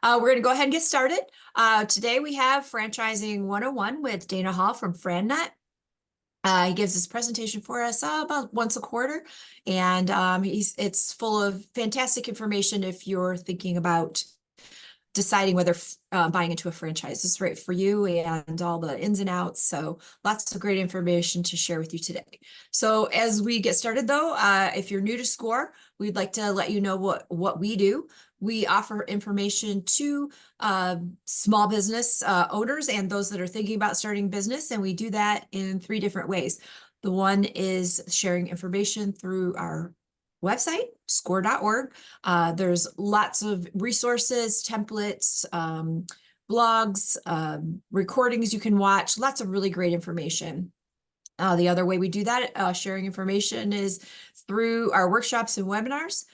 We're going to go ahead and get started. Today we have Franchising 101 with Dana Hall from FranNet. He gives this presentation for us about once a quarter, and it's full of fantastic information if you're thinking about deciding whether buying into a franchise is right for you and all the ins and outs. So lots of great information to share with you today. So as we get started though, if you're new to SCORE, we'd like to let you know what we do. We offer information to small business owners and those that are thinking about starting business, and we do that in 3 different ways. The one is sharing information through our website, score.org. There's lots of resources, templates, blogs, recordings you can watch, lots of really great information. The other way we do that, sharing information, is through our workshops and webinars.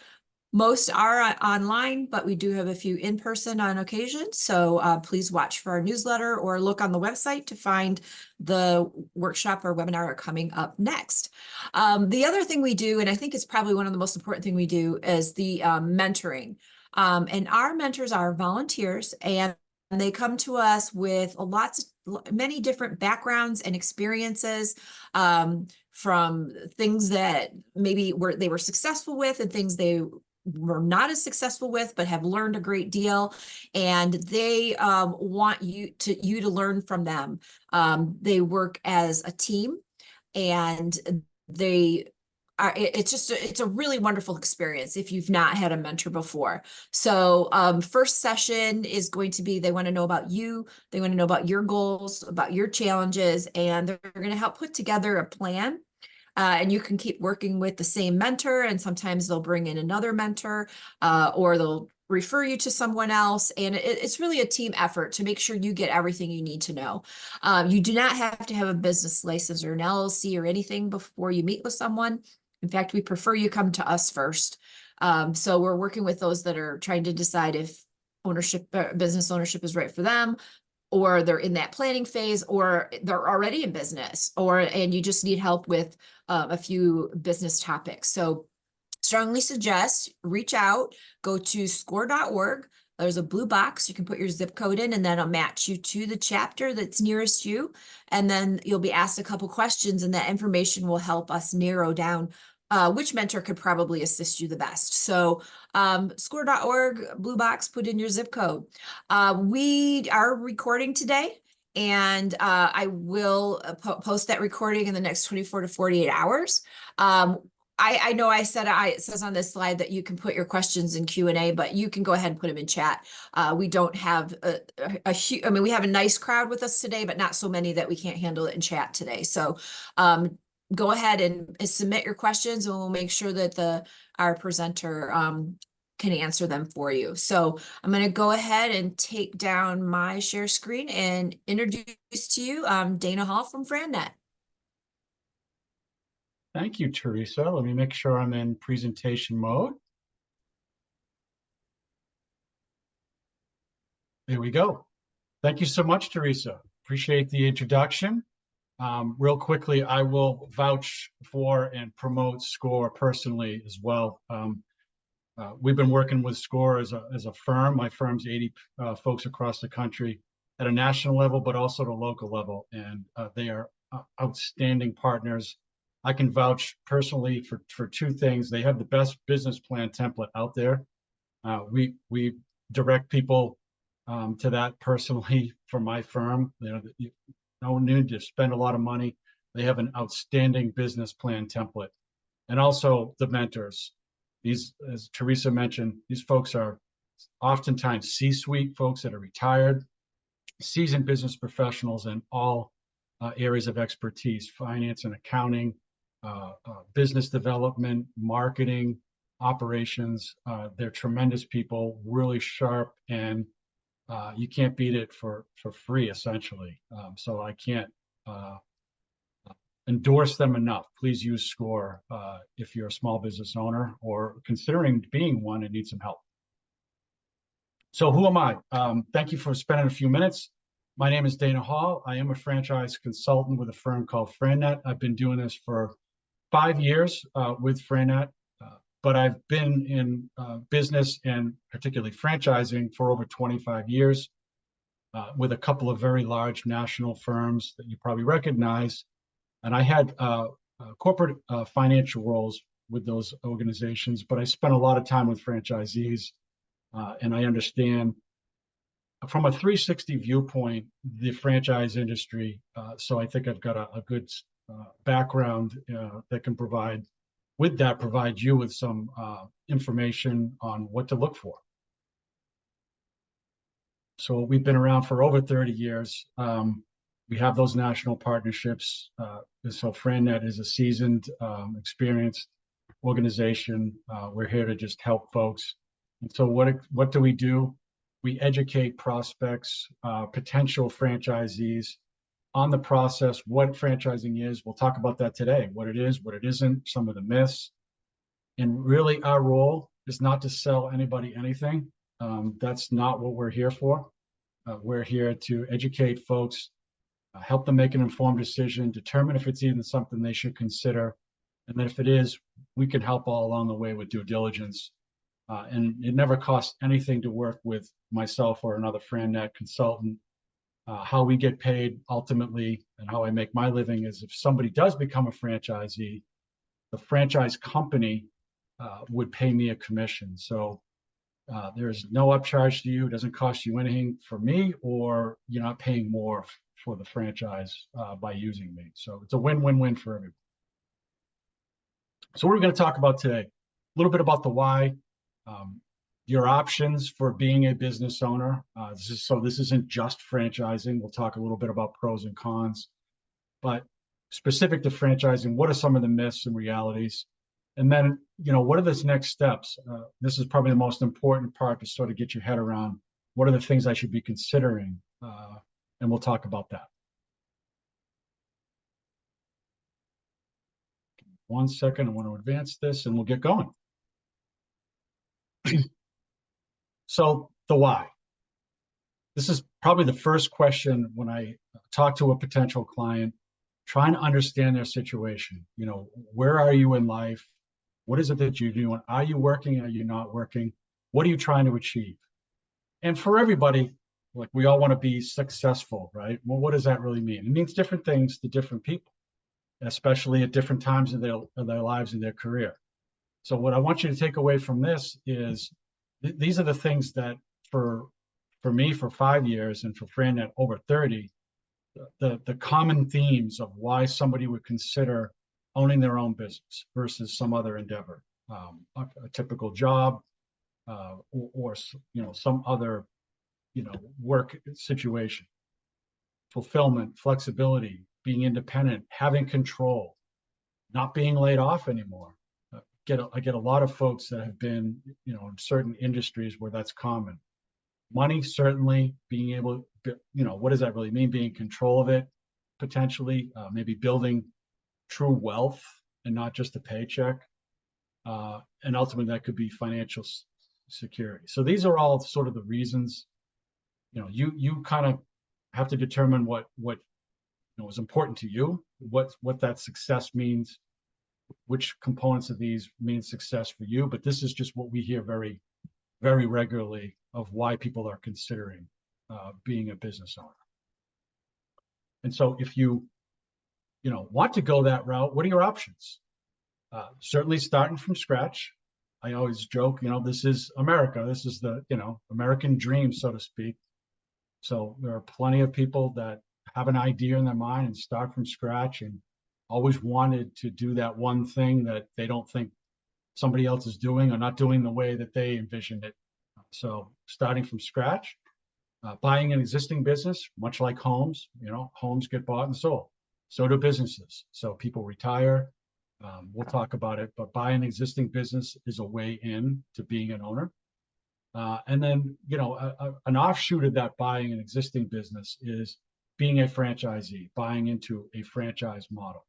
Most are online, but we do have a few in person on occasion. So please watch for our newsletter or look on the website to find the workshop or webinar coming up next. The other thing we do, and I think it's probably one of the most important thing we do, is the mentoring. And our mentors are volunteers, and they come to us with many different backgrounds and experiences, from things that maybe they were successful with and things they were not as successful with, but have learned a great deal, and they want you to learn from them. They work as a team, and it's a really wonderful experience if you've not had a mentor before. So first session is going to be, they want to know about you, they want to know about your goals, about your challenges, and they're going to help put together a plan. And you can keep working with the same mentor, and sometimes they'll bring in another mentor, or they'll refer you to someone else. And it's really a team effort to make sure you get everything you need to know. You do not have to have a business license or an LLC or anything before you meet with someone. In fact, we prefer you come to us first. So we're working with those that are trying to decide if business ownership is right for them, or they're in that planning phase, or they're already in business, and you just need help with a few business topics. So strongly suggest reach out, go to score.org. There's a blue box. You can put your zip code in, and then it'll match you to the chapter that's nearest you. And then you'll be asked a couple questions, and that information will help us narrow down which mentor could probably assist you the best. So score.org, blue box, put in your zip code. We are recording today, and I will post that recording in the next 24 to 48 hours. I know it says on this slide that you can put your questions in Q&A, but you can go ahead and put them in chat. We don't have we have a nice crowd with us today, but not so many that we can't handle it in chat today. So go ahead and submit your questions, and we'll make sure that our presenter can answer them for you. So I'm going to go ahead and take down my share screen and introduce to you Dana Hall from FranNet. Thank you, Teresa. Let me make sure I'm in presentation mode. There we go. Thank you so much, Teresa. Appreciate the introduction. Real quickly, I will vouch for and promote SCORE personally as well. We've been working with SCORE as a firm. My firm's 80 folks across the country at a national level, but also at a local level, and they are outstanding partners. I can vouch personally for 2 things. They have the best business plan template out there. We direct people to that personally from my firm. No need to spend a lot of money. They have an outstanding business plan template. And also the mentors. These, as Teresa mentioned, these folks are oftentimes C-suite folks that are retired, seasoned business professionals in all areas of expertise: finance and accounting, business development, marketing, operations. They're tremendous people, really sharp, and you can't beat it for free, essentially. So I can't endorse them enough. Please use SCORE if you're a small business owner or considering being one and need some help. So who am I? Thank you for spending a few minutes. My name is Dana Hall. I am a franchise consultant with a firm called FranNet. I've been doing this for 5 years with FranNet, but I've been in business and particularly franchising for over 25 years with a couple of very large national firms that you probably recognize. And I had corporate financial roles with those organizations, but I spent a lot of time with franchisees, and I understand from a 360 viewpoint the franchise industry. So I think I've got a good background that can provide you with some information on what to look for. So we've been around for over 30 years. We have those national partnerships. So FranNet is a seasoned, experienced organization. We're here to just help folks. And so what do? We educate prospects, potential franchisees on the process, what franchising is. We'll talk about that today, what it is, what it isn't, some of the myths. And really our role is not to sell anybody anything. That's not what we're here for. We're here to educate folks, help them make an informed decision, determine if it's even something they should consider. And then if it is, we can help all along the way with due diligence. And it never costs anything to work with myself or another FranNet consultant. How we get paid ultimately and how I make my living is if somebody does become a franchisee, the franchise company would pay me a commission. So there's no upcharge to you. It doesn't cost you anything for me, or you're not paying more for the franchise by using me. So it's a win-win-win for everyone. So what are we going to talk about today? A little bit about the why, your options for being a business owner. This isn't just franchising. We'll talk a little bit about pros and cons, but specific to franchising, what are some of the myths and realities? And then, what are the next steps? This is probably the most important part to sort of get your head around. What are the things I should be considering? And we'll talk about that. 1 second, I want to advance this and we'll get going. So the why. This is probably the first question when I talk to a potential client, trying to understand their situation. Where are you in life? What is it that you're doing? Are you working? Are you not working? What are you trying to achieve? And for everybody, like we all want to be successful, right? Well, what does that really mean? It means different things to different people, especially at different times in their lives and their career. So what I want you to take away from this is these are the things that for me, for 5 years, and for FranNet over 30, the common themes of why somebody would consider owning their own business versus some other endeavor, a typical job, or some other work situation. Fulfillment, flexibility, being independent, having control, not being laid off anymore. I get a lot of folks that have been in certain industries where that's common. Money, certainly, being able, what does that really mean? Being in control of it, potentially, maybe building true wealth and not just a paycheck. And ultimately that could be financial security. So these are all sort of the reasons. You kind of have to determine what is important to you, what that success means, which components of these mean success for you. But this is just what we hear very, very regularly of why people are considering being a business owner. And so if you want to go that route, what are your options? Certainly starting from scratch. I always joke, this is America. This is the, American dream, so to speak. So there are plenty of people that have an idea in their mind and start from scratch and always wanted to do that one thing that they don't think somebody else is doing or not doing the way that they envisioned it. So starting from scratch, buying an existing business, much like homes, homes get bought and sold. So do businesses. So people retire. We'll talk about it, but buying an existing business is a way in to being an owner. And then, an offshoot of that buying an existing business is being a franchisee, buying into a franchise model.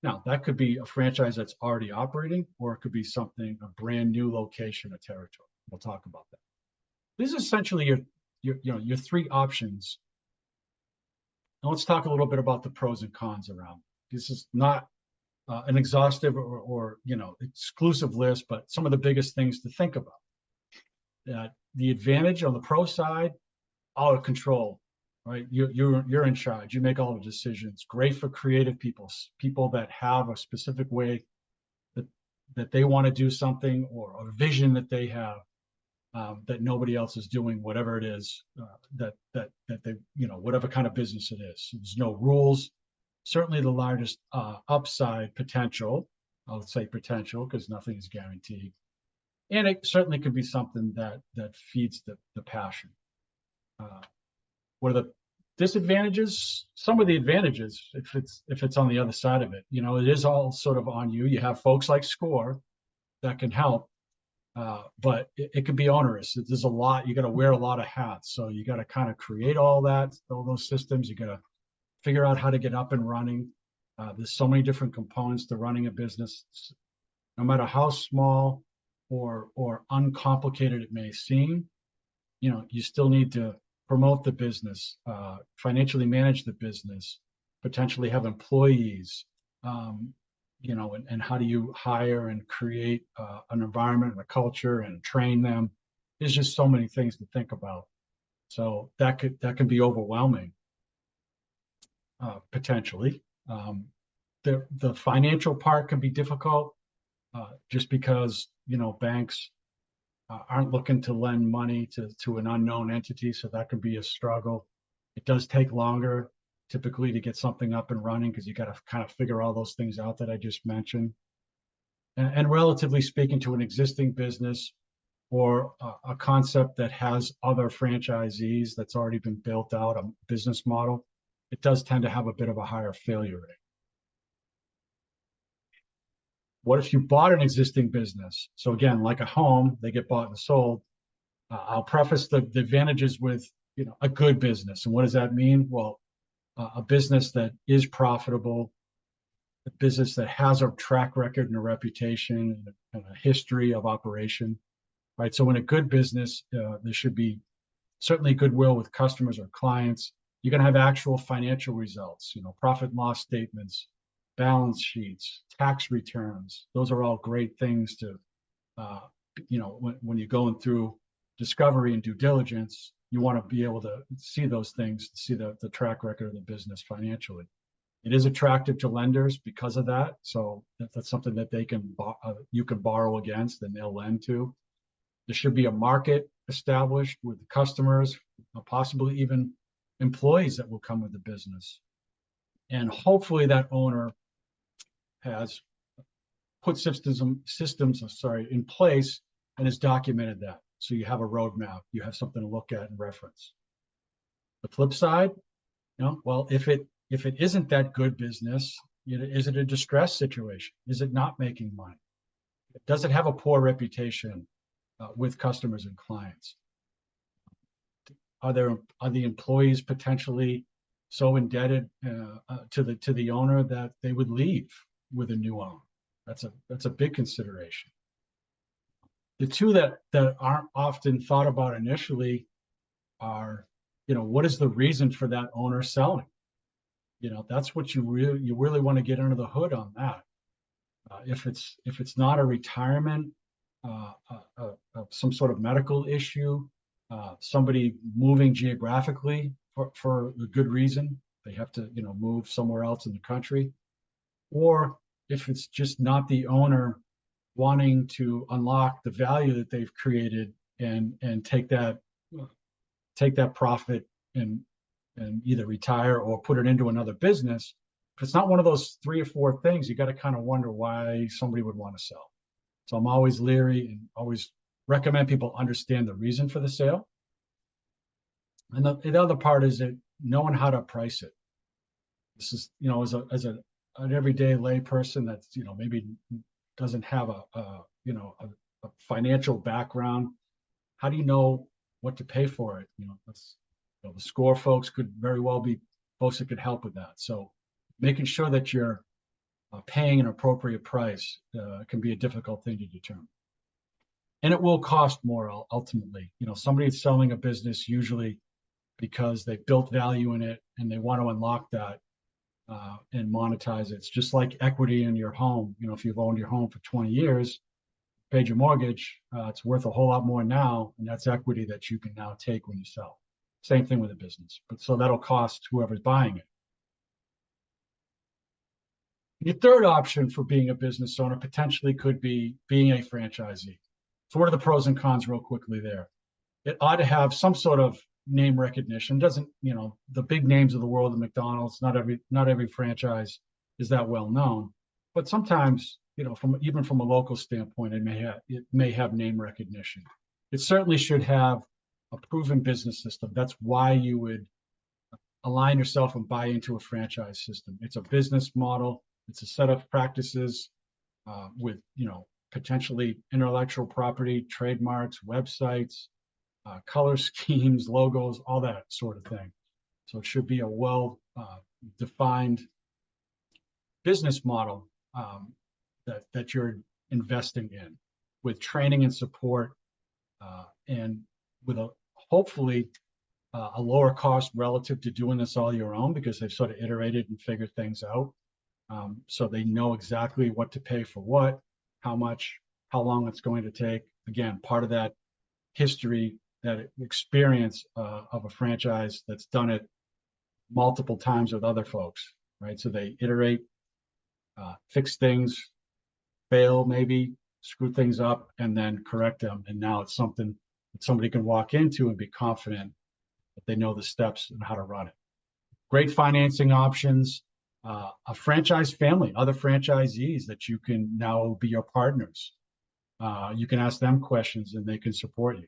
Now, that could be a franchise that's already operating, or it could be something, a brand new location or territory. We'll talk about that. This is essentially your three options. Now let's talk a little bit about the pros and cons around. This is not an exhaustive or exclusive list, but some of the biggest things to think about. That the advantage on the pro side, out of control, right? You're in charge. You make all the decisions. Great for creative people that have a specific way that they want to do something, or a vision that they have, that nobody else is doing, whatever it is, that they, whatever kind of business it is. There's no rules. Certainly the largest upside potential, I'll say potential because nothing is guaranteed. And it certainly could be something that feeds the passion. What are the disadvantages? Some of the advantages, if it's on the other side of it, it is all sort of on you. You have folks like SCORE that can help, but it can be onerous. There's a lot. You got to wear a lot of hats. So you got to kind of create all those systems. You got to figure out how to get up and running. There's so many different components to running a business, no matter how small or uncomplicated it may seem. You still need to promote the business, financially manage the business, potentially have employees, and how do you hire and create an environment and a culture and train them? There's just so many things to think about. So that can be overwhelming, potentially. The financial part can be difficult, just because banks aren't looking to lend money to an unknown entity, so that can be a struggle. It does take longer typically to get something up and running because you got to kind of figure all those things out that I just mentioned. And relatively speaking, to an existing business or a concept that has other franchisees that's already been built out, a business model, it does tend to have a bit of a higher failure rate. What if you bought an existing business? So again, like a home, they get bought and sold. I'll preface the advantages with a good business. And what does that mean? Well, a business that is profitable, a business that has a track record and a reputation and a history of operation, right? So in a good business, there should be certainly goodwill with customers or clients. You're going to have actual financial results, profit and loss statements, balance sheets, tax returns. Those are all great things to, when you're going through discovery and due diligence, you want to be able to see those things, see the track record of the business financially. It is attractive to lenders because of that. So that's something that you can borrow against and they'll lend to. There should be a market established with customers, possibly even employees that will come with the business. And hopefully that owner has put systems in place and has documented that. So you have a roadmap, you have something to look at and reference. The flip side, well, if it isn't that good business, is it a distress situation? Is it not making money? Does it have a poor reputation with customers and clients? Are the employees potentially so indebted to the owner that they would leave with a new owner? That's a big consideration. The two that aren't often thought about initially are, what is the reason for that owner selling? That's what you really want to get under the hood on that. If it's not a retirement, some sort of medical issue, somebody moving geographically for a good reason, they have to move somewhere else in the country, or if it's just not the owner wanting to unlock the value that they've created and take that profit and either retire or put it into another business. If it's not one of those 3 or 4 things, you got to kind of wonder why somebody would want to sell. So I'm always leery and always recommend people understand the reason for the sale. And the other part is that knowing how to price it. This is, as an everyday lay person that's, maybe doesn't have a financial background. How do you know what to pay for it? The SCORE folks could very well be folks that could help with that. So making sure that you're paying an appropriate price can be a difficult thing to determine. And it will cost more ultimately. Somebody is selling a business usually because they built value in it and they want to unlock that. and monetize it. It's just like equity in your home. You know, if you've owned your home for 20 years, paid your mortgage, it's worth a whole lot more now, and that's equity that you can now take when you sell. Same thing with a business, but so that'll cost whoever's buying it. Your third option for being a business owner potentially could be being a franchisee. So what are the pros and cons real quickly there? It ought to have some sort of name recognition. Doesn't, you know, the big names of the world, the McDonald's, not every franchise is that well known, but sometimes, you know, from even from a local standpoint, it may have name recognition. It certainly should have a proven business system. That's why you would align yourself and buy into a franchise system. It's a business model. It's a set of practices with, you know, potentially intellectual property, trademarks, websites, color schemes, logos, all that sort of thing. So it should be a well defined business model that you're investing in, with training and support, and with a hopefully a lower cost relative to doing this all your own, because they've sort of iterated and figured things out. So they know exactly what to pay for what, how much, how long it's going to take. Again, part of that history, that experience of a franchise that's done it multiple times with other folks, right? So they iterate, fix things, fail maybe, screw things up, and then correct them. And now it's something that somebody can walk into and be confident that they know the steps and how to run it. Great financing options, a franchise family, other franchisees that you can now be your partners. You can ask them questions and they can support you.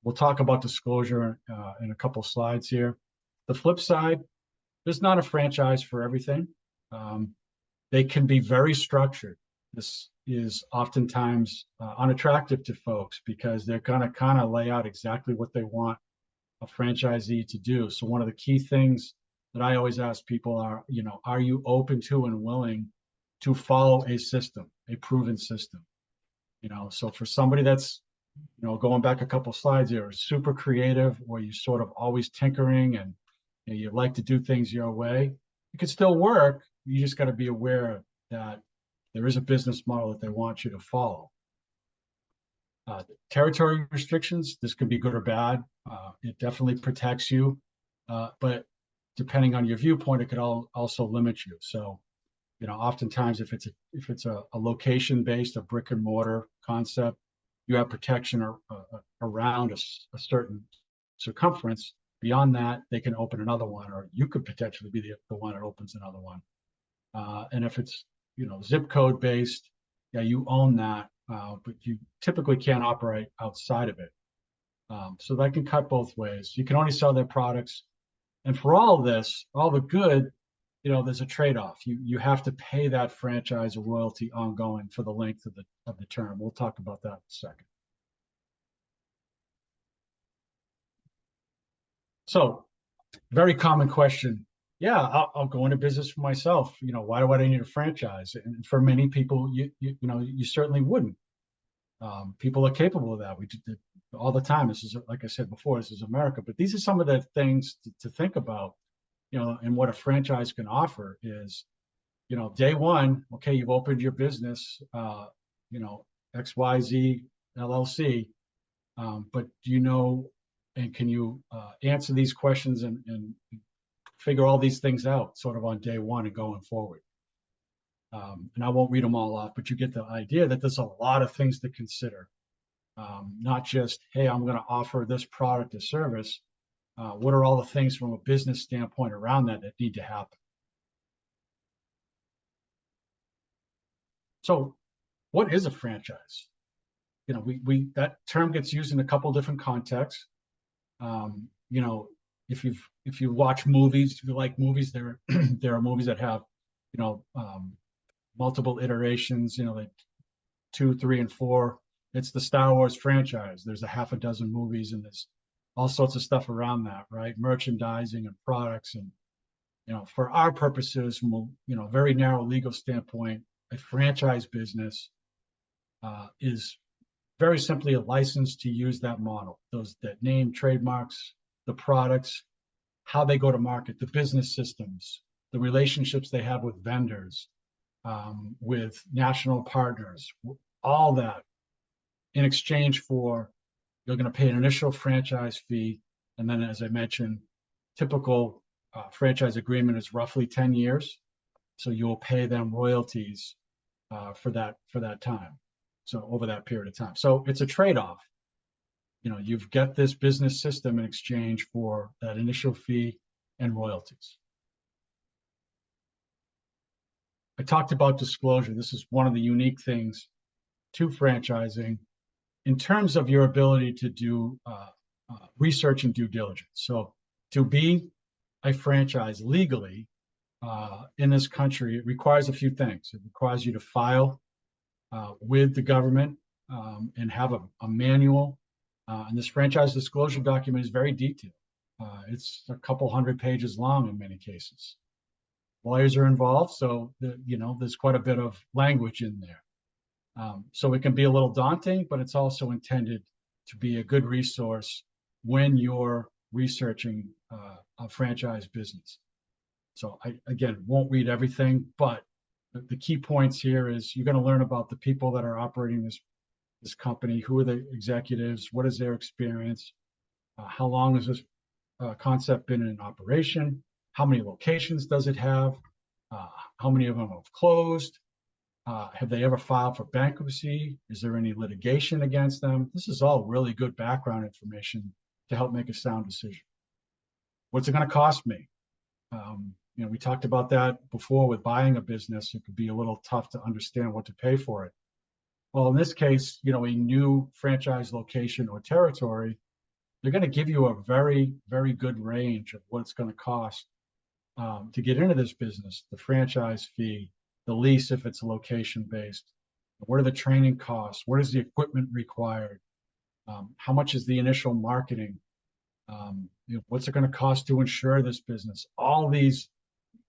We'll talk about disclosure in a couple slides here. The flip side, there's not a franchise for everything. They can be very structured. This is oftentimes unattractive to folks because they're going to kind of lay out exactly what they want a franchisee to do. So one of the key things that I always ask people are, you know, are you open to and willing to follow a system, a proven system? You know, so for somebody that's, you know, going back a couple slides here, super creative, or you sort of always tinkering and you like to do things your way, it could still work. You just got to be aware that there is a business model that they want you to follow. Territory restrictions, this could be good or bad. It definitely protects you, but depending on your viewpoint, it could also limit you. So, you know, oftentimes if it's a location based, a brick and mortar concept, you have protection around a certain circumference. Beyond that, they can open another one, or you could potentially be the one that opens another one. And if it's, you know, zip code based, yeah, you own that, but you typically can't operate outside of it. So that can cut both ways. You can only sell their products. And for all of this, all the good, you know, there's a trade-off. You have to pay that franchise a royalty ongoing for the length of the term. We'll talk about that in a second. So, very common question. Yeah, I'll go into business for myself. You know, why do I need a franchise? And for many people, you know, you certainly wouldn't. People are capable of that. We do it all the time. This is, like I said before, this is America. But these are some of the things to think about, you know, and what a franchise can offer is, you know, day one, okay, you've opened your business, you know, XYZ LLC, but do you know, and can you answer these questions and figure all these things out sort of on day one and going forward? And I won't read them all off, but you get the idea that there's a lot of things to consider. Not just, hey, I'm going to offer this product or service. What are all the things from a business standpoint around that need to happen? So what is a franchise? You know, we that term gets used in a couple different contexts. You know, if you watch movies, if you like movies, there there are movies that have, you know, multiple iterations, you know, like 2, 3, and 4. It's the Star Wars franchise. There's a half a dozen movies, and there's all sorts of stuff around that, right? Merchandising and products. And, you know, for our purposes, from a, you know, very narrow legal standpoint, a franchise business is very simply a license to use that model, that name, trademarks, the products, how they go to market, the business systems, the relationships they have with vendors, with national partners, all that in exchange for you're going to pay an initial franchise fee. And then, as I mentioned, typical franchise agreement is roughly 10 years. So you'll pay them royalties for that time. So over that period of time. So it's a trade-off. You know, you've got this business system in exchange for that initial fee and royalties. I talked about disclosure. This is one of the unique things to franchising in terms of your ability to do research and due diligence. So to be a franchise legally in this country, it requires a few things. It requires you to file with the government and have a manual. And this franchise disclosure document is very detailed. It's a couple hundred pages long in many cases. Lawyers are involved, so there's quite a bit of language in there. So it can be a little daunting, but it's also intended to be a good resource when you're researching a franchise business. So I, again, won't read everything, but the key points here is you're going to learn about the people that are operating this company, who are the executives, what is their experience, how long has this concept been in operation, how many locations does it have, how many of them have closed, have they ever filed for bankruptcy, is there any litigation against them? This is all really good background information to help make a sound decision. What's it going to cost me? We talked about that before with buying a business. It could be a little tough to understand what to pay for it. Well, in this case, a new franchise location or territory, they're going to give you a very, very good range of what it's going to cost to get into this business, the franchise fee, the lease if it's location-based, what are the training costs, what is the equipment required, how much is the initial marketing, what's it going to cost to insure this business? All these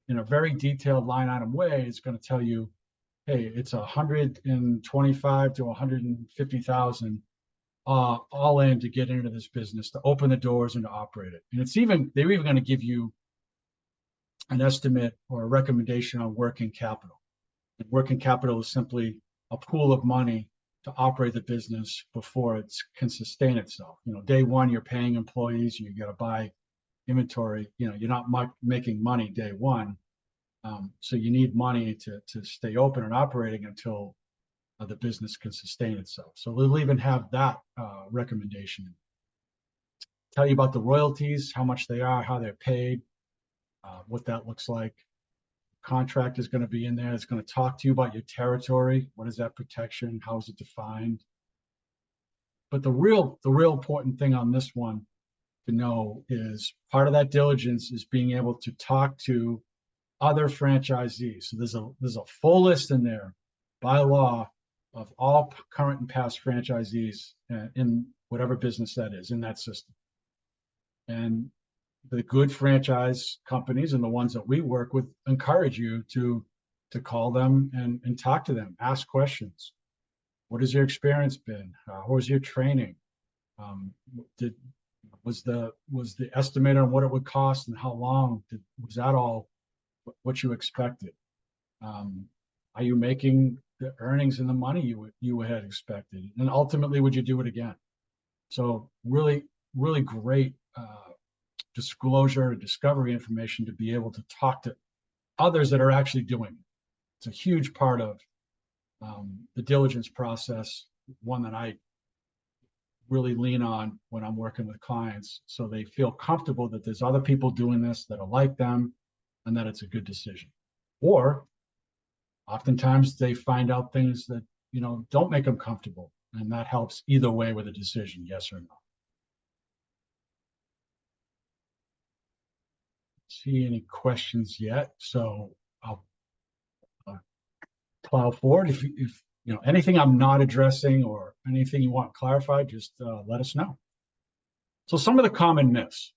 in a very detailed line item way is going to tell you, hey, it's 125 to 150,000 all in to get into this business, to open the doors and to operate it. And they're even going to give you an estimate or a recommendation on working capital. And working capital is simply a pool of money to operate the business before it can sustain itself. Day one, you're paying employees, you got to buy inventory. You're not making money day one. So you need money to stay open and operating until the business can sustain itself. So they'll even have that recommendation. Tell you about the royalties, how much they are, how they're paid, what that looks like. Contract is going to be in there. It's going to talk to you about your territory. What is that protection? How is it defined? But the real important thing on this one to know is part of that diligence is being able to talk to other franchisees. So there's a full list in there by law of all current and past franchisees in whatever business that is in that system. And the good franchise companies and the ones that we work with encourage you to call them and talk to them, ask questions. What has your experience been? How was your training? Was the estimate on what it would cost and how long? Was that all what you expected? Are you making the earnings and the money you had expected? And ultimately, would you do it again? So really, really great disclosure and discovery information to be able to talk to others that are actually doing it. It's a huge part of the diligence process, one that I really lean on when I'm working with clients, so they feel comfortable that there's other people doing this that are like them and that it's a good decision. Or oftentimes they find out things that don't make them comfortable, and that helps either way with a decision, yes or no. See any questions yet, so I'll plow forward. If anything I'm not addressing or anything you want clarified, just let us know. So some of the common myths.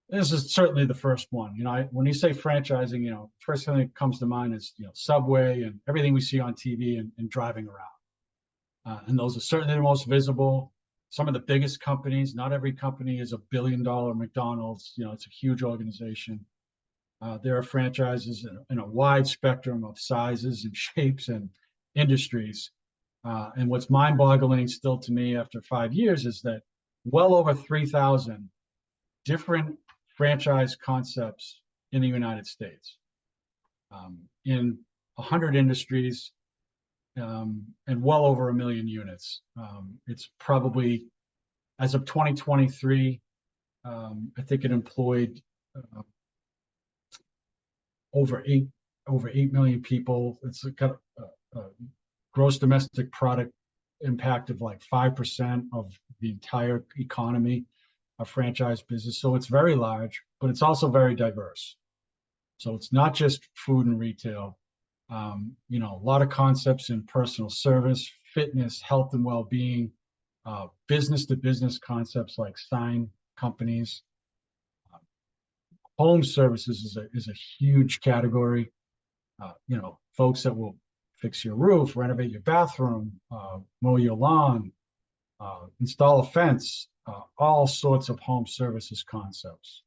This is certainly the first one. When you say franchising, first thing that comes to mind is Subway and everything we see on TV and driving around. And those are certainly the most visible. Some of the biggest companies. Not every company is $1 billion McDonald's. It's a huge organization. There are franchises in a wide spectrum of sizes and shapes and industries. And what's mind-boggling still to me after 5 years is that well over 3,000 different franchise concepts in the United States, in 100 industries, and well over 1 million units. It's probably, as of 2023, I think it employed over 8 million people. It's got a gross domestic product impact of like 5% of the entire economy of franchise business. So it's very large, but it's also very diverse. So it's not just food and retail. A lot of concepts in personal service, fitness, health and well-being, business to business concepts like sign companies. Home services is a huge category. Folks that will fix your roof, renovate your bathroom, mow your lawn, install a fence, all sorts of home services concepts.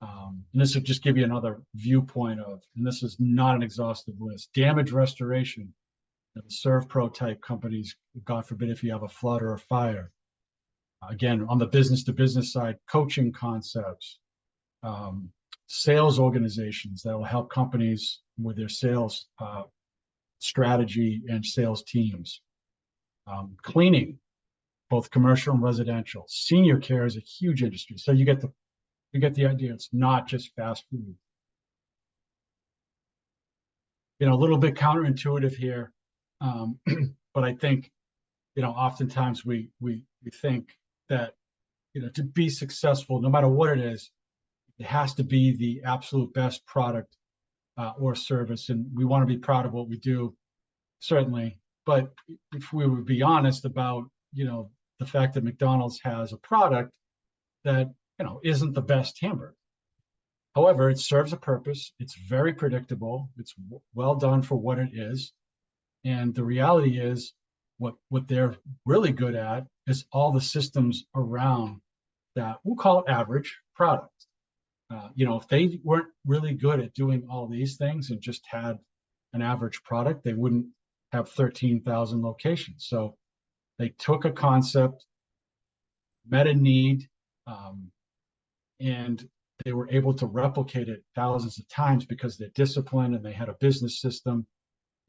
And this will just give you another viewpoint of, and this is not an exhaustive list, damage restoration, the ServPro type companies, God forbid if you have a flood or a fire. Again, on the business to business side, coaching concepts, sales organizations that will help companies with their sales strategy and sales teams. Cleaning, both commercial and residential. Senior care is a huge industry. So you get the idea. It's not just fast food. A little bit counterintuitive here, but I think oftentimes we think that to be successful, no matter what it is, it has to be the absolute best product or service, and we want to be proud of what we do, certainly. But if we would be honest about the fact that McDonald's has a product that isn't the best hamburger. However, it serves a purpose. It's very predictable. It's well done for what it is. And the reality is what they're really good at is all the systems around that, we'll call it average product. If they weren't really good at doing all these things and just had an average product, they wouldn't have 13,000 locations. So they took a concept, met a need, and they were able to replicate it thousands of times because they're disciplined and they had a business system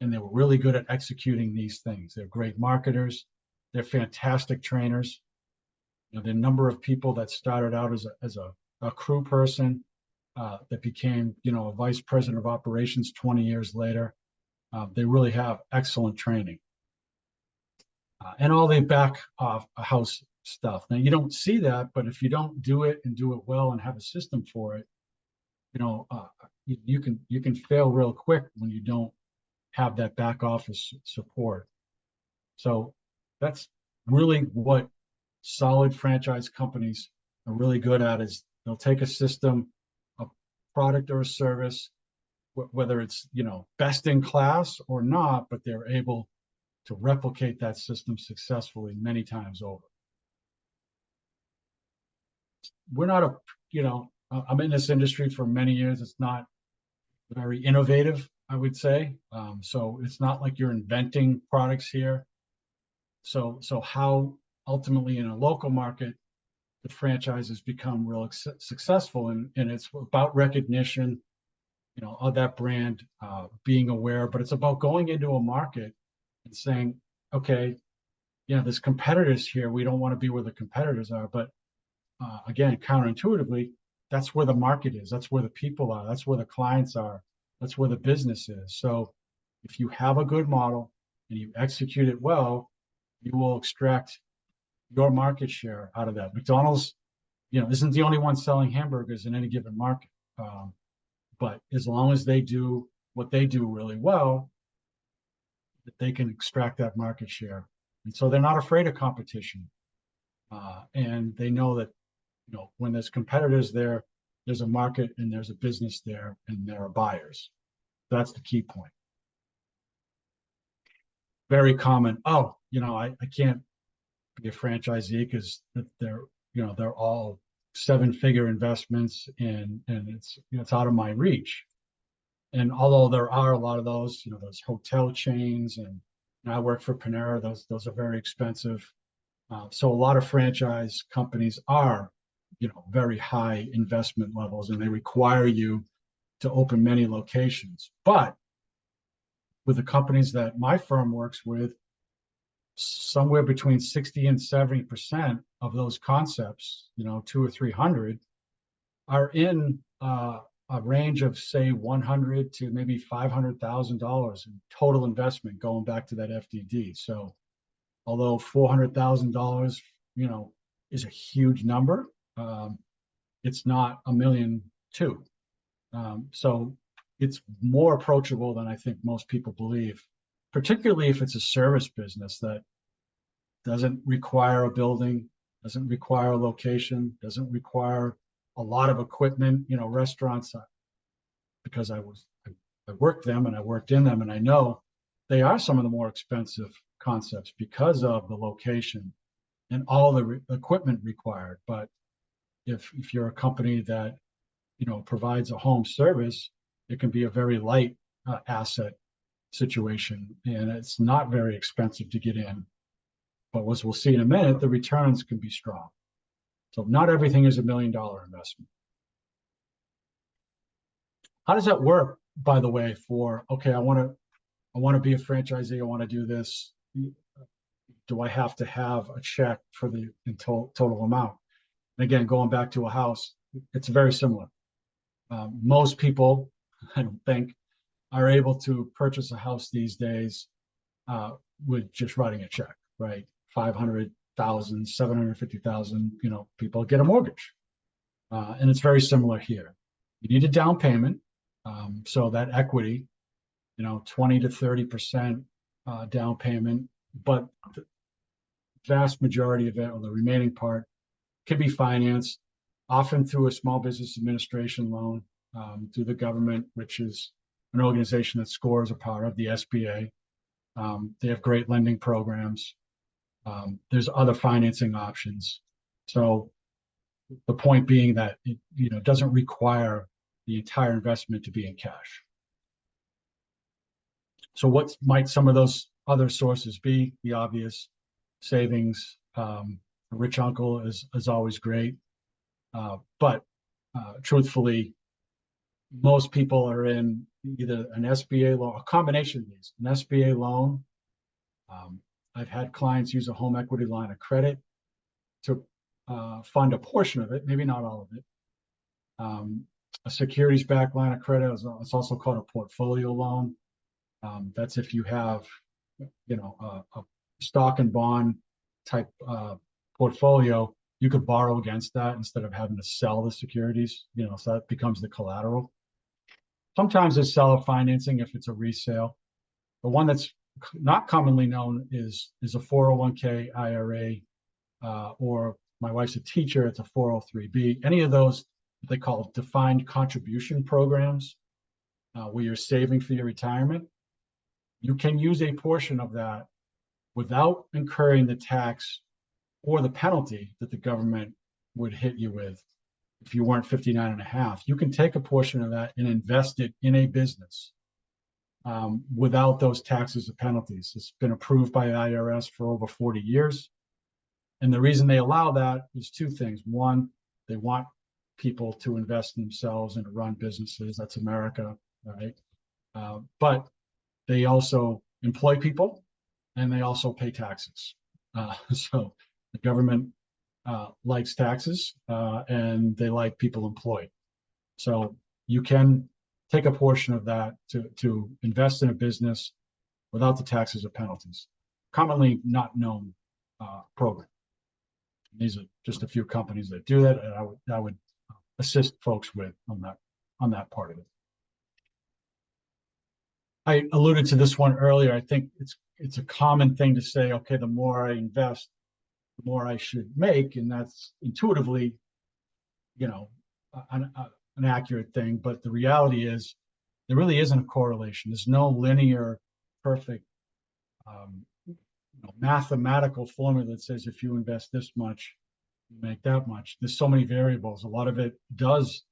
and they were really good at executing these things. They're great marketers. They're fantastic trainers. The number of people that started out as a crew person that became, a vice president of operations 20 years later, they really have excellent training. And all the back house stuff. Now you don't see that, but if you don't do it and do it well and have a system for it, you can fail real quick when you don't have that back office support. So that's really what solid franchise companies are really good at, is they'll take a system, a product or a service, whether it's best in class or not, but they're able to replicate that system successfully many times over. We're not I'm in this industry for many years. It's not very innovative, I would say. So it's not like you're inventing products here. So how ultimately in a local market the franchises become real successful, and it's about recognition, of that brand, being aware, but it's about going into a market and saying, okay, there's competitors here. We don't want to be where the competitors are, but again, counterintuitively, that's where the market is. That's where the people are. That's where the clients are. That's where the business is. So if you have a good model and you execute it well, you will extract your market share out of that. McDonald's, isn't the only one selling hamburgers in any given market. But as long as they do what they do really well, that they can extract that market share. And so they're not afraid of competition. And they know that, when there's competitors there, there's a market and there's a business there and there are buyers. That's the key point. Very common. I can't be a franchisee because they're all seven-figure investments, and it's out of my reach. And although there are a lot of those, those hotel chains, and I work for Panera, those are very expensive. So a lot of franchise companies are, very high investment levels, and they require you to open many locations. But with the companies that my firm works with, somewhere between 60 and 70% of those concepts, two or 300, are in a range of, say, 100 to maybe $500,000 in total investment going back to that FDD. So although $400,000, is a huge number, it's not $1.2 million. So it's more approachable than I think most people believe, particularly if it's a service business that doesn't require a building, doesn't require a location, doesn't require a lot of equipment. Restaurants, because I worked them and I worked in them, and I know they are some of the more expensive concepts because of the location and all the equipment required. But if you're a company that provides a home service, it can be a very light asset situation, and it's not very expensive to get in. But as we'll see in a minute, the returns can be strong. So not everything is $1 million investment. How does that work, by the way, for, okay, I want to be a franchisee, I want to do this. Do I have to have a check for the total amount? And again, going back to a house, it's very similar. Most people, I don't think, are able to purchase a house these days with just writing a check, right? 500,000, 750,000, people get a mortgage. And it's very similar here. You need a down payment. So that equity, 20 to 30% down payment, but the vast majority of it, or the remaining part, can be financed, often through a small business administration loan, through the government, which is an organization that SCORE is a part of, the SBA. They have great lending programs. There's other financing options. So the point being that it doesn't require the entire investment to be in cash. So what might some of those other sources be? The obvious: savings. A rich uncle is always great. But truthfully, most people are in either an SBA loan, a combination of these, an SBA loan. I've had clients use a home equity line of credit to fund a portion of it, maybe not all of it. A securities-backed line of credit, it's also called a portfolio loan. That's if you have, a stock and bond type portfolio, you could borrow against that instead of having to sell the securities, so that becomes the collateral. Sometimes there's seller financing if it's a resale. The one that's not commonly known is a 401k IRA, or my wife's a teacher, it's a 403b. Any of those, they call defined contribution programs, where you're saving for your retirement. You can use a portion of that without incurring the tax or the penalty that the government would hit you with if you weren't 59 and a half. You can take a portion of that and invest it in a business without those taxes or penalties. It's been approved by the IRS for over 40 years. And the reason they allow that is two things. One, they want people to invest in themselves and to run businesses. That's America, right? But they also employ people, and they also pay taxes. So the government likes taxes, and they like people employed. So you can take a portion of that to invest in a business without the taxes or penalties. Commonly not known program. These are just a few companies that do that, and I would assist folks with on that part of it. I alluded to this one earlier. I think it's a common thing to say, okay, the more I invest, the more I should make, and that's intuitively, an accurate thing. But the reality is, there really isn't a correlation. There's no linear, perfect, mathematical formula that says if you invest this much, make that much. There's so many variables. A lot of it does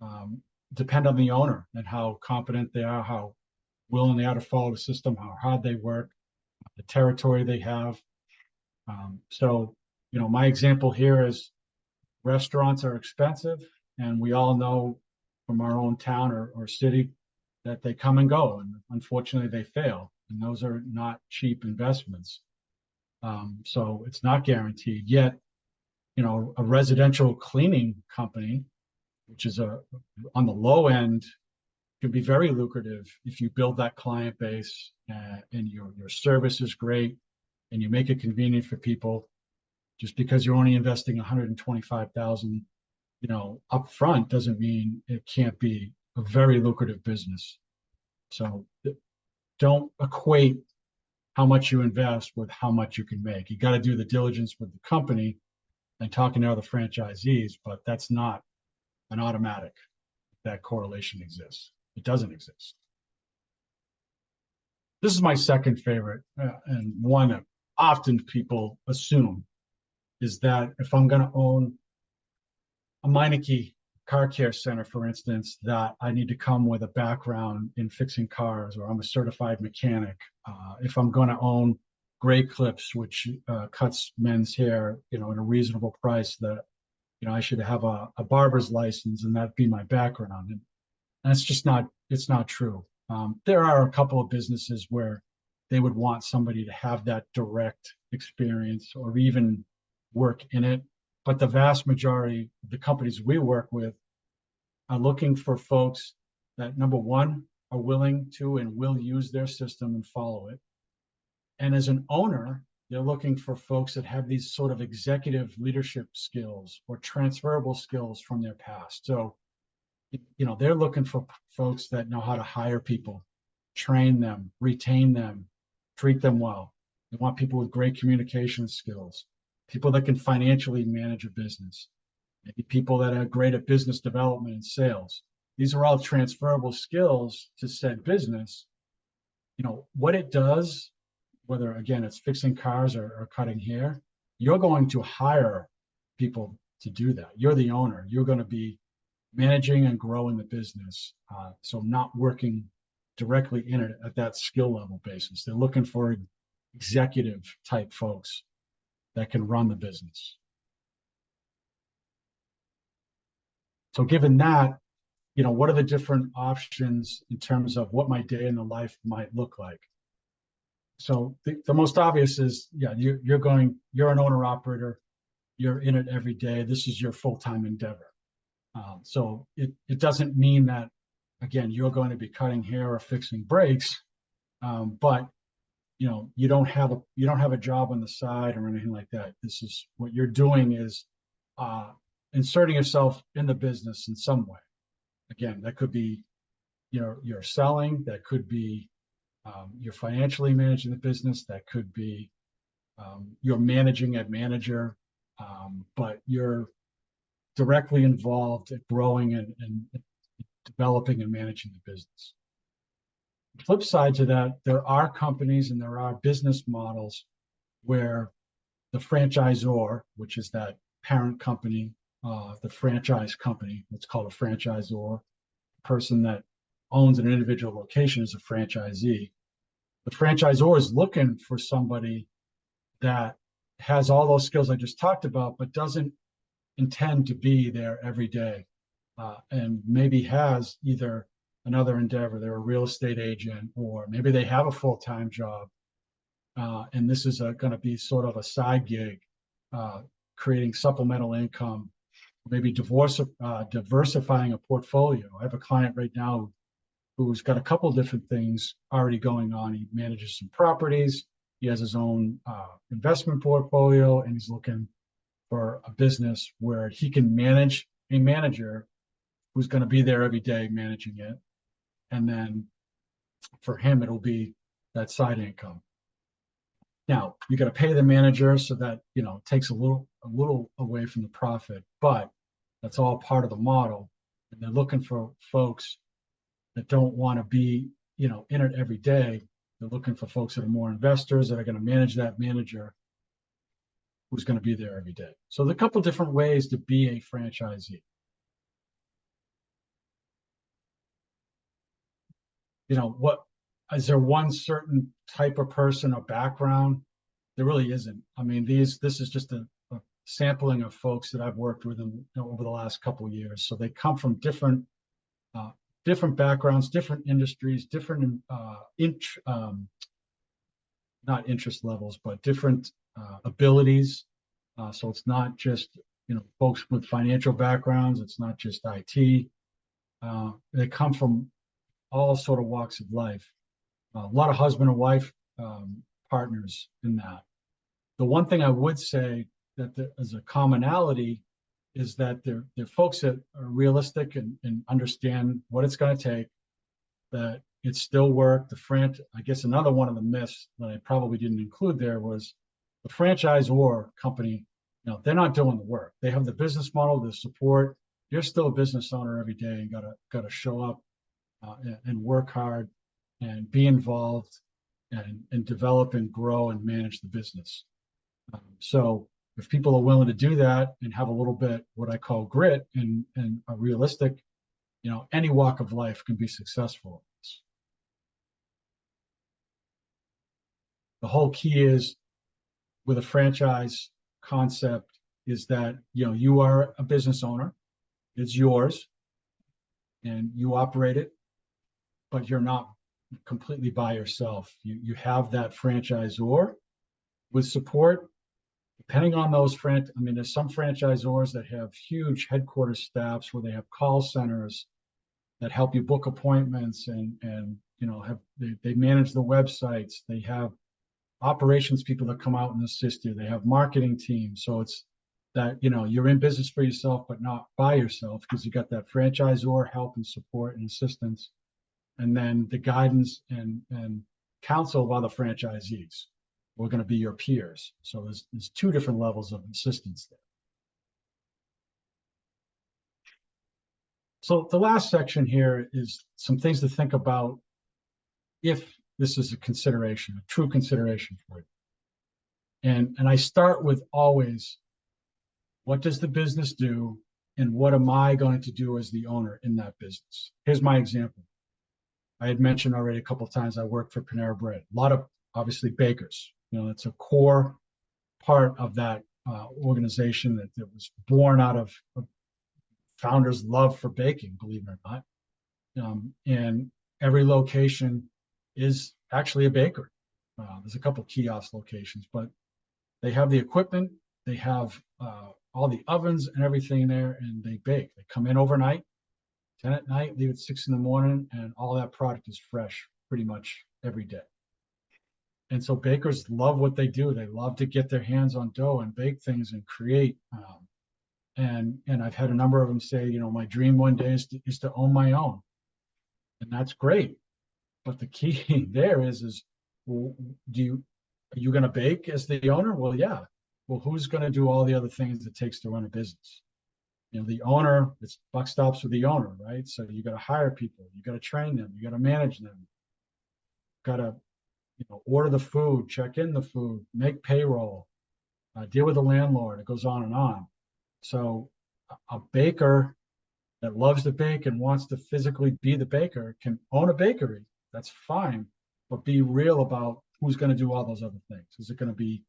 um, depend on the owner and how competent they are, how willing they are to follow the system, how hard they work, the territory they have. So, my example here is restaurants are expensive, and we all know from our own town or city that they come and go, and unfortunately they fail. And those are not cheap investments. So it's not guaranteed. Yet, a residential cleaning company, which is on the low end, can be very lucrative if you build that client base and your service is great and you make it convenient for people. Just because you're only investing 125,000, up front doesn't mean it can't be a very lucrative business. So don't equate how much you invest with how much you can make. You got to do the diligence with the company and talking to other franchisees, but that's not an automatic. That correlation exists. It doesn't exist. This is my second favorite, and one that often people assume is that if I'm going to own a Meineke car care center, for instance, that I need to come with a background in fixing cars, or I'm a certified mechanic. If I'm going to own Gray Clips, which cuts men's hair, at a reasonable price, that I should have a barber's license, and that be my background. And it's just not. It's not true. There are a couple of businesses where they would want somebody to have that direct experience or even work in it. But the vast majority of the companies we work with are looking for folks that, number one, are willing to and will use their system and follow it. And as an owner, they're looking for folks that have these sort of executive leadership skills or transferable skills from their past. So, they're looking for folks that know how to hire people, train them, retain them, treat them well. They want people with great communication skills, people that can financially manage a business, maybe people that are great at business development and sales. These are all transferable skills to said business. What it does, whether again it's fixing cars or cutting hair, you're going to hire people to do that. You're the owner. You're going to be managing and growing the business. So not working directly in it at that skill level basis. They're looking for executive type folks that can run the business. So given that, what are the different options in terms of what my day in the life might look like? So the most obvious is, you're an owner operator, you're in it every day. This is your full-time endeavor. So it doesn't mean that, again, you're going to be cutting hair or fixing brakes, but you don't have a job on the side or anything like that. This is what you're doing is inserting yourself in the business in some way. Again, that could be you're selling, that could be you're financially managing the business, that could be you're managing a manager, but you're directly involved in growing and developing and managing the business. The flip side to that, there are companies and there are business models where the franchisor, which is that parent company, the franchise company, let's call it a franchisor, the person that owns an individual location is a franchisee. The franchisor is looking for somebody that has all those skills I just talked about, but doesn't intend to be there every day, and maybe has either another endeavor, they're a real estate agent, or maybe they have a full-time job, and this is going to be sort of a side gig, creating supplemental income, maybe diversifying a portfolio. I have a client right now who's got a couple of different things already going on. He manages some properties, he has his own investment portfolio, and he's looking for a business where he can manage a manager who's going to be there every day managing it. And then for him, it'll be that side income. Now, you got to pay the manager, so that, it takes a little away from the profit, but that's all part of the model. And they're looking for folks that don't want to be, in it every day. They're looking for folks that are more investors that are going to manage that manager who's going to be there every day. So there's a couple different ways to be a franchisee. What is there one certain type of person or background? There really isn't. I mean, this is just a sampling of folks that I've worked with over the last couple of years. So they come from uh, different backgrounds, different industries, different not interest levels, but different abilities. So it's not just folks with financial backgrounds. It's not just IT. They come from all sort of walks of life. A lot of husband and wife partners in that. The one thing I would say that there is a commonality is that they're folks that are realistic and understand what it's going to take, that it still work. I guess another one of the myths that I probably didn't include there was the franchisor company, they're not doing the work. They have the business model, the support. You're still a business owner every day and gotta show up and work hard and be involved and develop and grow and manage the business. So if people are willing to do that and have a little bit what I call grit and are realistic, any walk of life can be successful. The whole key is with a franchise concept is that you are a business owner, it's yours, and you operate it, but you're not completely by yourself. You have that franchisor with support. Depending on those there's some franchisors that have huge headquarters staffs where they have call centers that help you book appointments and they manage the websites. They have operations people that come out and assist you. They have marketing teams. So it's that you're in business for yourself, but not by yourself, because you got that franchisor help and support and assistance, and then the guidance and counsel of other franchisees. We're going to be your peers. So there's two different levels of assistance there. So the last section here is some things to think about if this is a true consideration for you. And I start with always, what does the business do? And what am I going to do as the owner in that business? Here's my example. I had mentioned already a couple of times I worked for Panera Bread. A lot of, obviously, bakers. It's a core part of that organization that was born out of founders' love for baking, believe it or not. And every location is actually a bakery. There's a couple of kiosk locations, but they have the equipment, they have all the ovens and everything there, and they bake. They come in overnight, 10 at night, leave at 6 in the morning, and all that product is fresh pretty much every day. And so bakers love what they do. They love to get their hands on dough and bake things and create. And I've had a number of them say, my dream one day is to own my own. And that's great. But the key there is well, are you going to bake as the owner? Well, yeah. Well, who's going to do all the other things it takes to run a business? The owner, it's buck stops with the owner, right? So you got to hire people, you got to train them, you got to manage them, got to order the food, check in the food, make payroll, deal with the landlord. It goes on and on. So a baker that loves to bake and wants to physically be the baker can own a bakery. That's fine, but be real about who's going to do all those other things. Is it going to be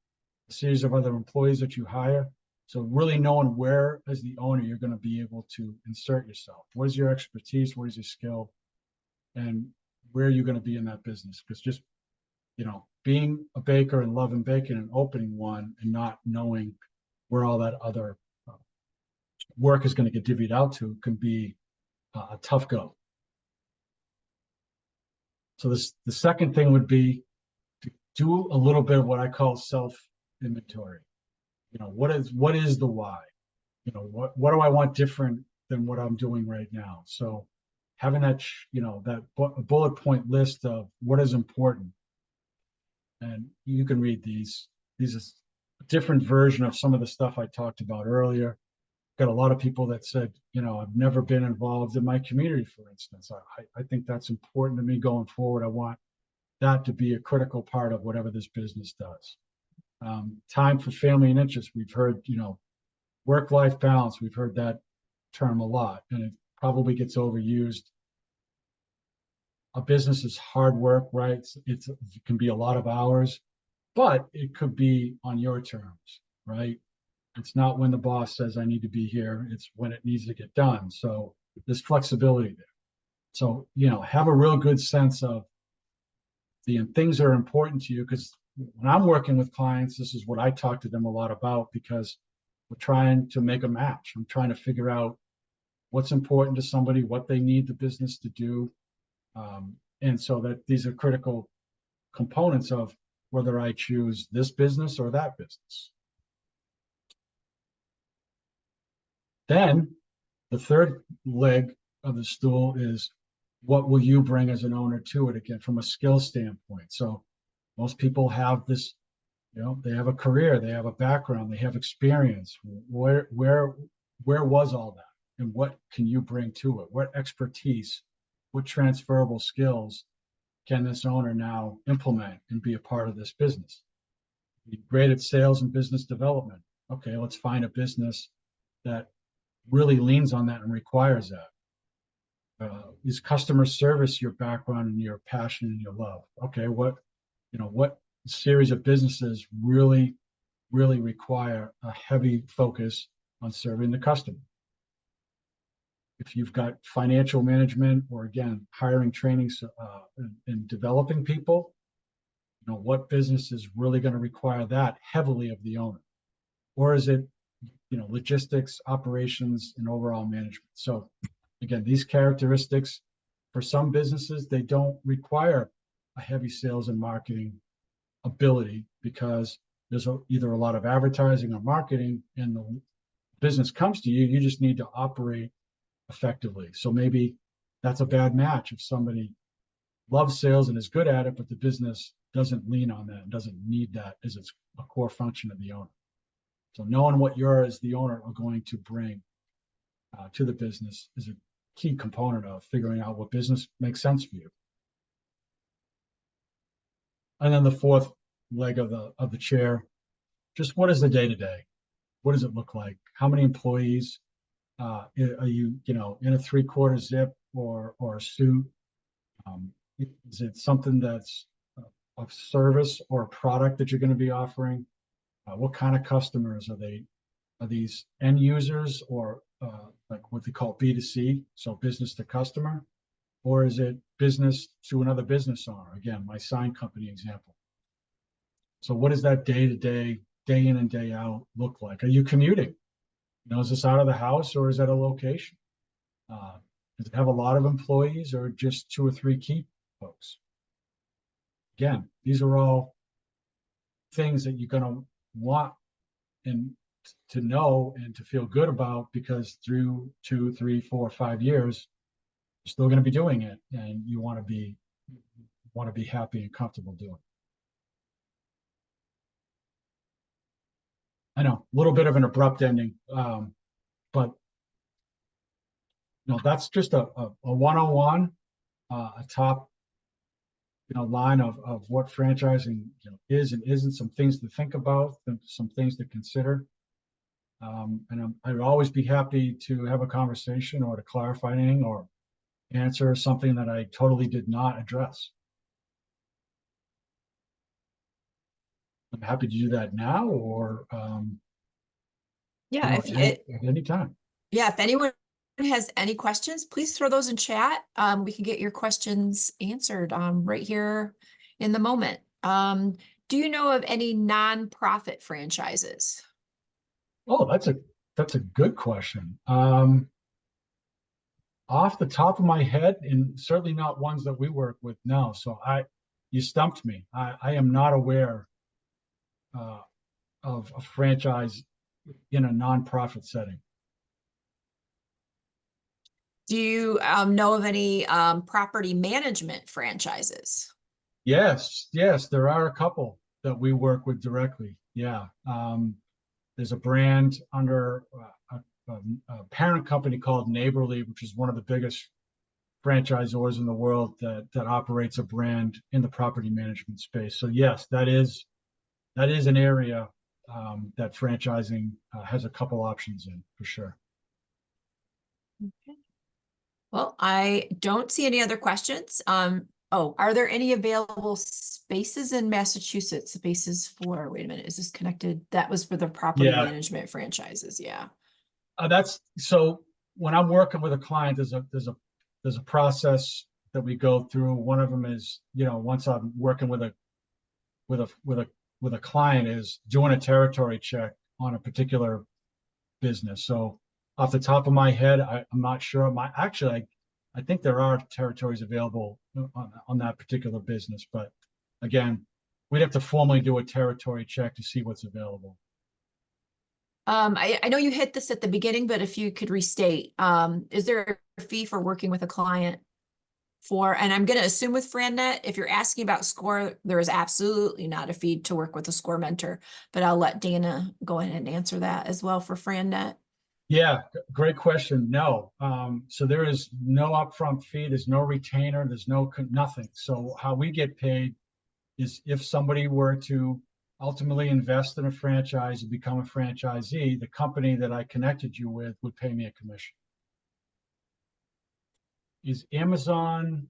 a series of other employees that you hire? So really knowing where, as the owner, you're going to be able to insert yourself. What is your expertise? What is your skill? And where are you going to be in that business? Because just being a baker and loving bacon and opening one and not knowing where all that other work is going to get divvied out to can be a tough go. So the second thing would be to do a little bit of what I call self-inventory. What is the why? What do I want different than what I'm doing right now? So having that, that bullet point list of what is important. And you can read these. These is a different version of some of the stuff I talked about earlier. Got a lot of people that said, I've never been involved in my community, for instance. I think that's important to me going forward. I want that to be a critical part of whatever this business does. Time for family and interest. We've heard, work-life balance. We've heard that term a lot, and it probably gets overused. A business is hard work, right? It can be a lot of hours, but it could be on your terms, right? It's not when the boss says I need to be here, it's when it needs to get done. So there's flexibility there. So, have a real good sense of the things that are important to you. Because when I'm working with clients, this is what I talk to them a lot about, because we're trying to make a match. I'm trying to figure out what's important to somebody, what they need the business to do. And so that these are critical components of whether I choose this business or that business. Then the third leg of the stool is, what will you bring as an owner to it, again, from a skill standpoint? So most people have this, they have a career, they have a background, they have experience. Where was all that? And what can you bring to it? What expertise, what transferable skills can this owner now implement and be a part of this business? Be great at sales and business development. Okay, let's find a business that really leans on that and requires that. Is customer service your background and your passion and your love? Okay, what series of businesses really require a heavy focus on serving the customer? If you've got financial management, or again, hiring, training, and developing people, what business is really going to require that heavily of the owner? Or is it, logistics, operations, and overall management? So again, these characteristics, for some businesses, they don't require a heavy sales and marketing ability, because there's either a lot of advertising or marketing, and the business comes to you, you just need to operate effectively. So maybe that's a bad match if somebody loves sales and is good at it, but the business doesn't lean on that and doesn't need that as its a core function of the owner. So knowing what you as the owner are going to bring to the business is a key component of figuring out what business makes sense for you. And then the fourth leg of the chair, just what is the day-to-day? What does it look like? How many employees? Are you, in a 3/4 zip or a suit? Is it something that's a service or a product that you're going to be offering? What kind of customers are they? Are these end users, or like what they call B2C, so business to customer? Or is it business to another business owner? Again, my sign company example. So what does that day-to-day, day in and day out look like? Are you commuting? Is this out of the house, or is that a location? Does it have a lot of employees, or just 2 or 3 key folks? Again, these are all things that you're going to want and to know and to feel good about, because through 2, 3, 4, 5 years, you're still going to be doing it, and you want to be happy and comfortable doing it. I know, a little bit of an abrupt ending, but that's just a 101, a top line of what franchising is and isn't, some things to think about, some things to consider. And I'd always be happy to have a conversation or to clarify anything or answer something that I totally did not address. I'm happy to do that now, or Yeah, at any time. Yeah, if anyone has any questions, please throw those in chat. We can get your questions answered right here in the moment. Do you know of any nonprofit franchises? Oh, that's a good question. Off the top of my head, and certainly not ones that we work with, no. So you stumped me. I am not aware of a franchise in a nonprofit setting. Do you know of any property management franchises? Yes, there are a couple that we work with directly. Yeah. There's a brand under a parent company called Neighborly, which is one of the biggest franchisors in the world that operates a brand in the property management space. So yes, that is that is an area that franchising has a couple options in for sure. Okay. Well, I don't see any other questions. Oh, are there any available spaces in Massachusetts? Spaces for, wait a minute, is this connected? That was for the property Yeah, management franchises. Yeah. that's so. When I'm working with a client, there's a process that we go through. One of them is, once I'm working with a with a with a with a client, is doing a territory check on a particular business. So off the top of my head, I'm not sure. I think there are territories available on that particular business, but again, we'd have to formally do a territory check to see what's available. I know you hit this at the beginning, but if you could restate, is there a fee for working with a client and I'm going to assume with FranNet, if you're asking about SCORE, there is absolutely not a fee to work with a SCORE mentor, but I'll let Dana go ahead and answer that as well for FranNet. Yeah, great question. No, so there is no upfront fee. There's no retainer. There's nothing. So how we get paid is if somebody were to ultimately invest in a franchise and become a franchisee, the company that I connected you with would pay me a commission. Is Amazon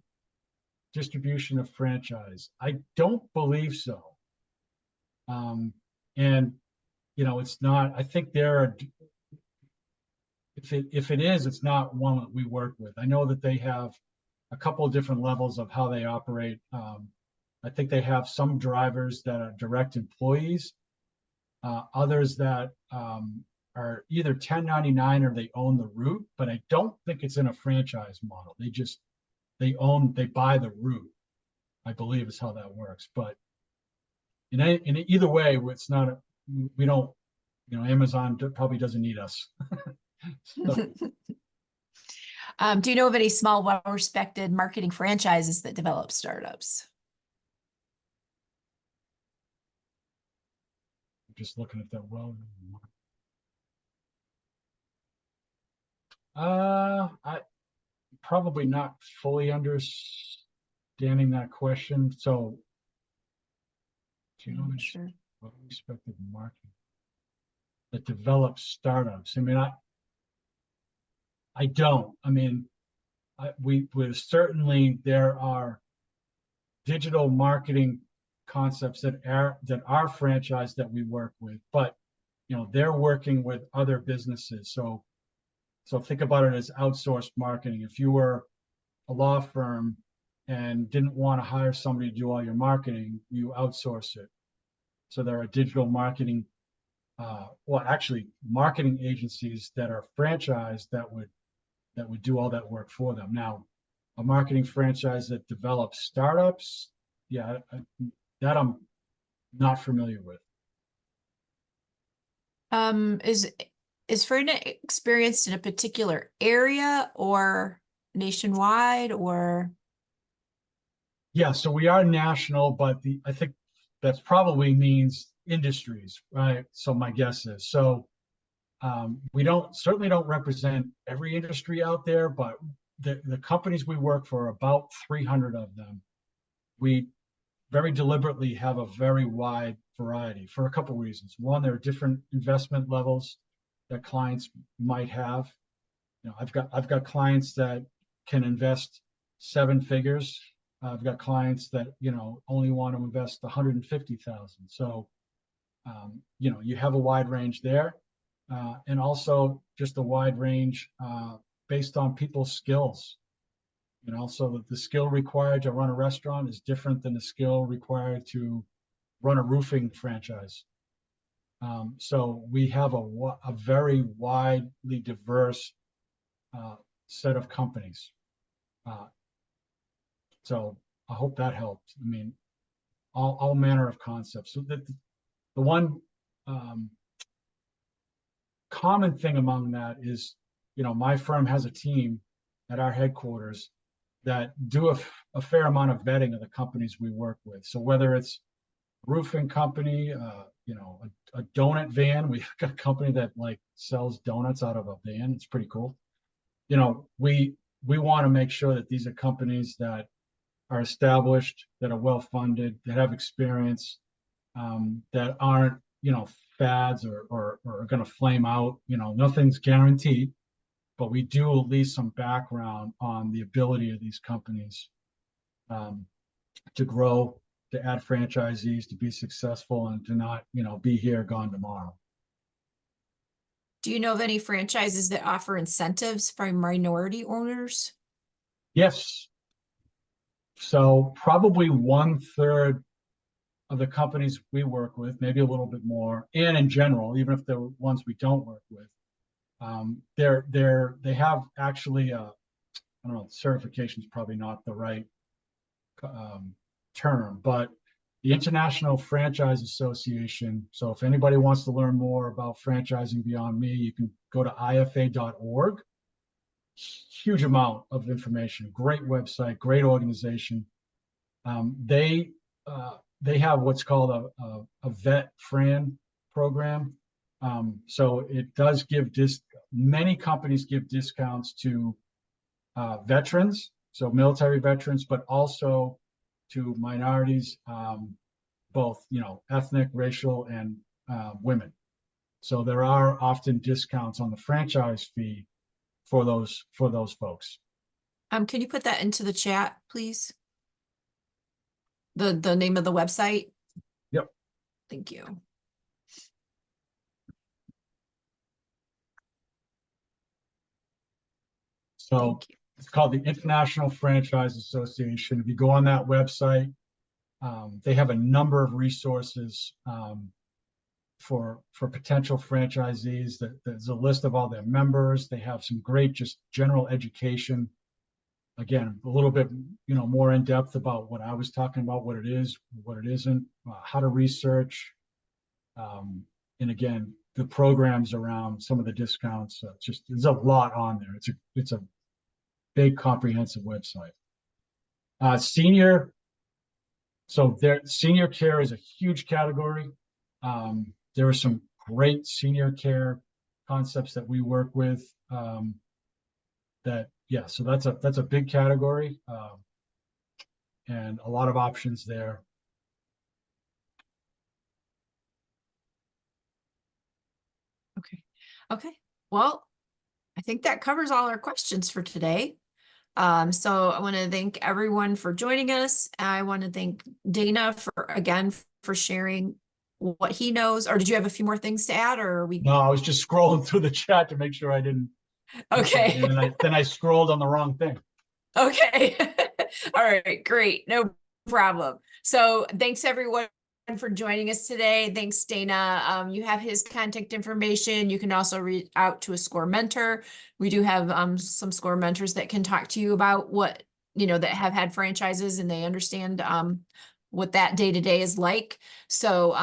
distribution of franchise? I don't believe so. And it's not. I think there are. If it is, it's not one that we work with. I know that they have a couple of different levels of how they operate. I think they have some drivers that are direct employees, others that are either 1099 or they own the route, but I don't think it's in a franchise model. They buy the route, I believe is how that works. But in either way, it's not, we don't, Amazon probably doesn't need us. So, Do you know of any small, well-respected marketing franchises that develop startups? just looking at that. I probably not fully understanding that question. So, do you know Sure. well-respected marketing that develops startups? I mean, I don't. I mean, we certainly, there are digital marketing concepts that are franchise that we work with, but they're working with other businesses. So think about it as outsourced marketing. If you were a law firm and didn't want to hire somebody to do all your marketing, you outsource it. So there are digital marketing, actually marketing agencies that are franchised that would do all that work for them. Now, a marketing franchise that develops startups, yeah, that I'm not familiar with. Is FranNet experienced in a particular area or nationwide or? Yeah, so we are national, but I think that's probably means industries, right? So my guess is we certainly don't represent every industry out there, but the companies we work for, about 300 of them, we very deliberately have a very wide variety for a couple of reasons. One, there are different investment levels that clients might have. I've got clients that can invest 7 figures. I've got clients that only want to invest 150,000. So you have a wide range there, and also just a wide range based on people's skills. So the skill required to run a restaurant is different than the skill required to run a roofing franchise. So we have a very widely diverse set of companies. So I hope that helped. I mean, all manner of concepts. So the one common thing among that is, my firm has a team at our headquarters that do a fair amount of vetting of the companies we work with. So whether it's a roofing company, a donut van, we've got a company that sells donuts out of a van. It's pretty cool. We want to make sure that these are companies that are established, that are well funded, that have experience, that aren't, fads or are going to flame out. Nothing's guaranteed, but we do at least some background on the ability of these companies um, to grow, to add franchisees, to be successful, and to not, be here, gone tomorrow. Do you know of any franchises that offer incentives for minority owners? Yes. So probably 1/3 of the companies we work with, maybe a little bit more, and in general, even if they're ones we don't work with, they have actually I don't know, certification is probably not the right term, but the International Franchise Association. So if anybody wants to learn more about franchising beyond me, you can go to ifa.org. Huge amount of information, great website, great organization. They have what's called a vet fran program. So it does give many companies give discounts to veterans, so military veterans, but also to minorities, both ethnic, racial, and women. So there are often discounts on the franchise fee for those folks. Can you put that into the chat, please? The name of the website? Yep. Thank you. So it's called the International Franchise Association. If you go on that website, they have a number of resources for potential franchisees. There's a list of all their members. They have some great just general education. Again, a little bit more in depth about what I was talking about, what it is, what it isn't, how to research, and again, the programs around some of the discounts. Just there's a lot on there. It's a big comprehensive website. Senior care is a huge category. There are some great senior care concepts that we work with. So that's a big category, and a lot of options there. Okay. Well, I think that covers all our questions for today. So I want to thank everyone for joining us. I want to thank Dana for sharing what he knows. Or did you have a few more things to add, or are we? No, I was just scrolling through the chat to make sure I didn't. Okay. And then I scrolled on the wrong thing. Okay. All right, great. No problem. So thanks everyone for joining us today. Thanks, Dana. You have his contact information. You can also reach out to a SCORE mentor. We do have some SCORE mentors that can talk to you about what, that have had franchises and they understand what that day-to-day is like. So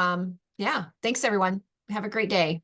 yeah, thanks everyone. Have a great day.